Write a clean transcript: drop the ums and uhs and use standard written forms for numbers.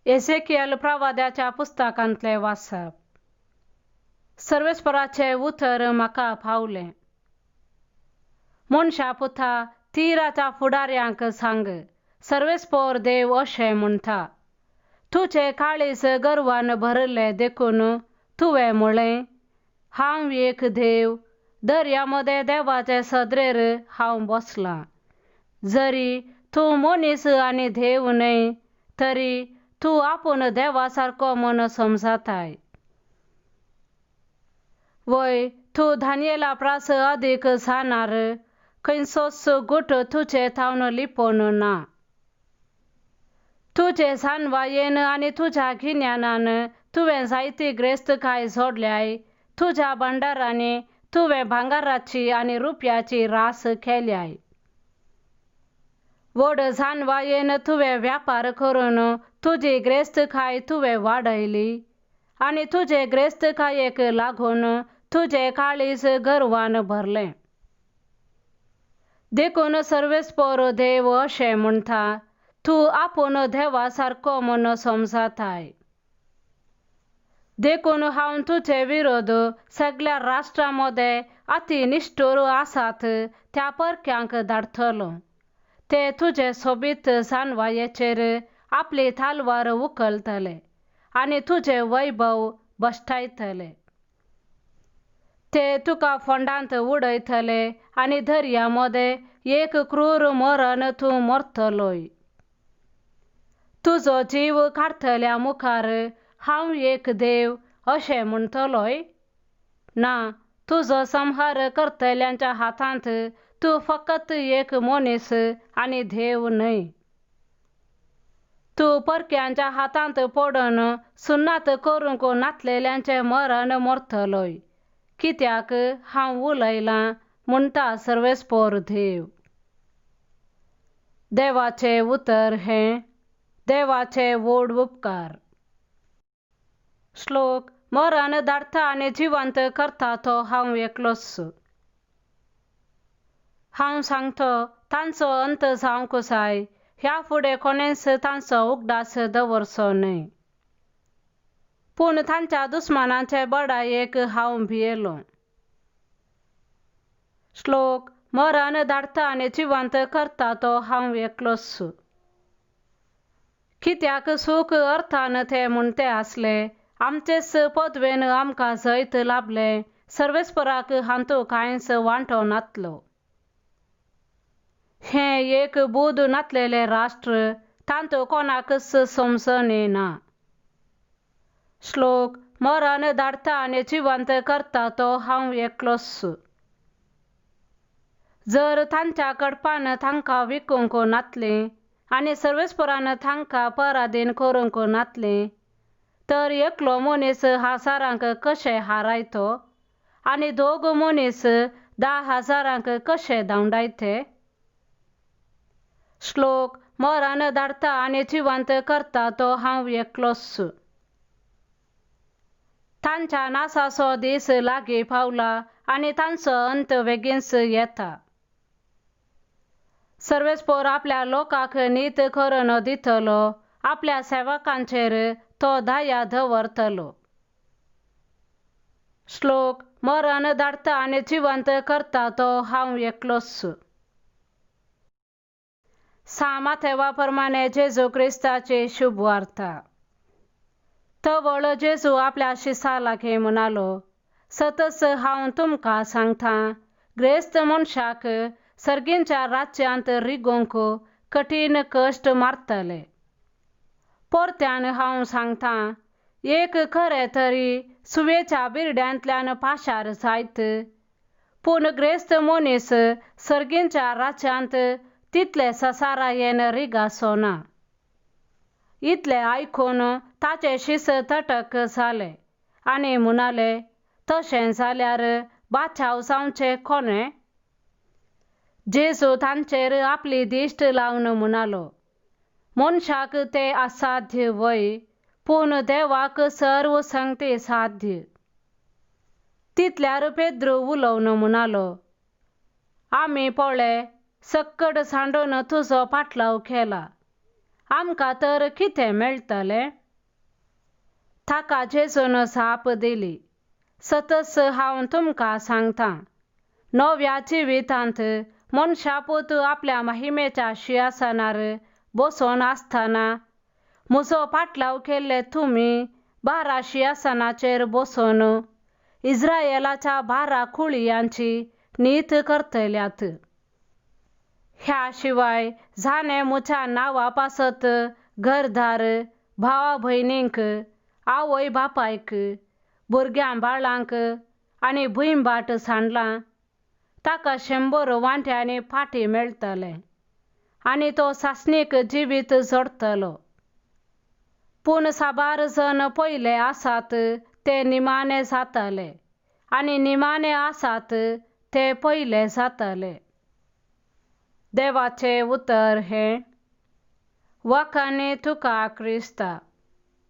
एसेकियल प्रवाद्याच्या पुस्तकांतले वाचप. सर्वेस्पराचे उतर म्हाका फावले. मनशा पुता तिराच्या फुडाऱ्यांक सांग, सर्वेस्पर देव अशें म्हणटा, तुझे काळीज गर्वान भरले देखून तुवें म्हळें, हांव एक देव, दर्यामध्ये देवाचे सदरेर हांव बसलां. जरी तूं मनीस आनी देव न्हय, तरी तूं आपूण देवासारको म्हूण समजताय. वय तूं दानियेला प्रास अदीक सांगणार, खंयचोच गुट तुजे थावन लिपोन ना. तुजे सांवायेन आनी तुज्या गिन्यानान तुवें जायती ग्रेस्तकाय जोडल्याय. तुज्या भांडारांनी तुवें भांगाराची आनी रुप्याची रास केल्याय. व्हड सांवायेन तुवें व्यापार करून तुजी ग्रेस्तकाय तुवें वाडयली, आनी तुजे ग्रेस्तकायेक लागून तुजें काळीज गर्वान भरलें. देखून सर्वेस्पर देव अशें म्हणटा, तूं आपूण देवासारको म्हूण समजताय. देखून हांव तुजे विरोध सगळ्या राष्ट्रांमध्ये अति निष्ठुर आसात त्या परक्यांक धाडटलो. ते तुजे सोबीत सांवायेचेर आपली तालवार उखलतले आनी तुजे वैभव बश्टायतले. ते तुका फोंडांत उडयतले आनी दर्यामध्ये एक क्रूर मरण तूं मरतलोय. तुजो जीव काडटल्या मुखार हांव एक देव अशें म्हणटलोय? ना, तुजो संहार करतल्यांच्या हातांत तूं फकत एक मनीस आनी देव न्हय. तूं परक्यांच्या हातांत पडून सुन्नात करूंक नातलेल्यांचें मरण मरतलोय, कित्याक हांव उलयलां, म्हणटा सर्वेस्पर देव. देवाचें उतर हें. देवाचे व्हड उपकार. श्लोक. मरण धाडटा आनी जिवंत करता तो हांव एकलोच. हांव सांगतो, तांचो अंत जावंक जाय. ह्या फुडें कोणेंच तांचो उगडास दवरचो न्हय. पूण तांच्या दुस्मानांचे बडायेक हांव भियेलो. श्लोक. मरण धाडटा आनी जिवंत करता तो हांव एकलोच. कित्याक सूख अर्थान ते म्हणटे आसले, आमचेच पदवेन आमकां जैत लाभलें, सर्वेस्पराक हातूंत कांयच वांटो नातलो. हें एक बूद नातलेलें राष्ट्र, तांतूं कोणाकच समजण येना. श्लोक. मरण धाडटा आनी जिवंत करता तो हांव एकलोच. जर तांच्या कडपान तांकां विकूंक नातलें आनी सर्वेस्परान तांकां पराधीन करूंक नातलें, तर एकलो मनीस हजारांक कशें हारयतो आनी 2 मनीस 10,000 कशें धांवडायते? श्लोक. मरण धाडटा आनी जिवंत करता तो हांव एकलोच. तांच्या नासाचो दीस लागीं पावला आनी तांचो अंत बेगीनच येता. सर्वेस्पर आपल्या लोकांक नीत करून दितलो, आपल्या सेवकांचेर तो दया दवरतलो. श्लोक. मरण धाडटा आनी जिवंत करता तो हांव एकलोच. सामाथेवा प्रमाणे जेजू क्रिस्ताची शुभ वार्ता. तवळ जेजू आपल्या शिसा लागीं म्हणालो, सतच हांव तुमकां सांगतां, ग्रेस्त मनशाक सर्गींच्या राज्यांत रिगूंक कठीण कश्ट मारतले. परत्यान हांव सांगतां, एक खरें तरी सुवेच्या बिरड्यांतल्यान पाशार जायत, पूण ग्रेस्त मनीस सर्गींच्या राज्यांत तितले ससारायेन रिगाचो ना. इतलें आयकून ताचे शीस तटक जाले आनी म्हणाले, तशें जाल्यार बाचाव जावचें कोणे? जेजू तांचेर आपली दिश्ट लावन म्हणालो, मनशाक तें असाध्य वय, पूण देवाक सर्व संगती साध्य. तितल्यार पेद्रू उलोवन म्हणालो, आमी पळय, सक्कड सांडून तुजो पाटलाव केला आमकां तर कितें मेळटलें? ताका जेजून साप दिली. सतत हांव तुमकां सांगतां, नव्या जिवितांत मनशापूत आपल्या महिमेच्या सिंहासनार बसून आसतना म्हजो पाटलाव केल्ले तुमी 12 सिंहासनाचेर बसून इस्रायेलाच्या 12 कुळयांची नीत करतल्यात. ह्या शिवाय जाणे म्हज्या नांवा पासत घरदार, भावा भयणींक, आवय बापायक, भुरग्यां बाळांक आनी भुंयबाट सांडलां, ताका 100 वांट्यांनी फाटीं मेळटलें आनी तो सासणीक जिवीत जोडटलो. पूण साबार जण पयले आसात ते निमाणे जातले आनी निमाणे आसात ते पयले जातले. देवाचें उतर हें: वखाणी तुका क्रिस्ता.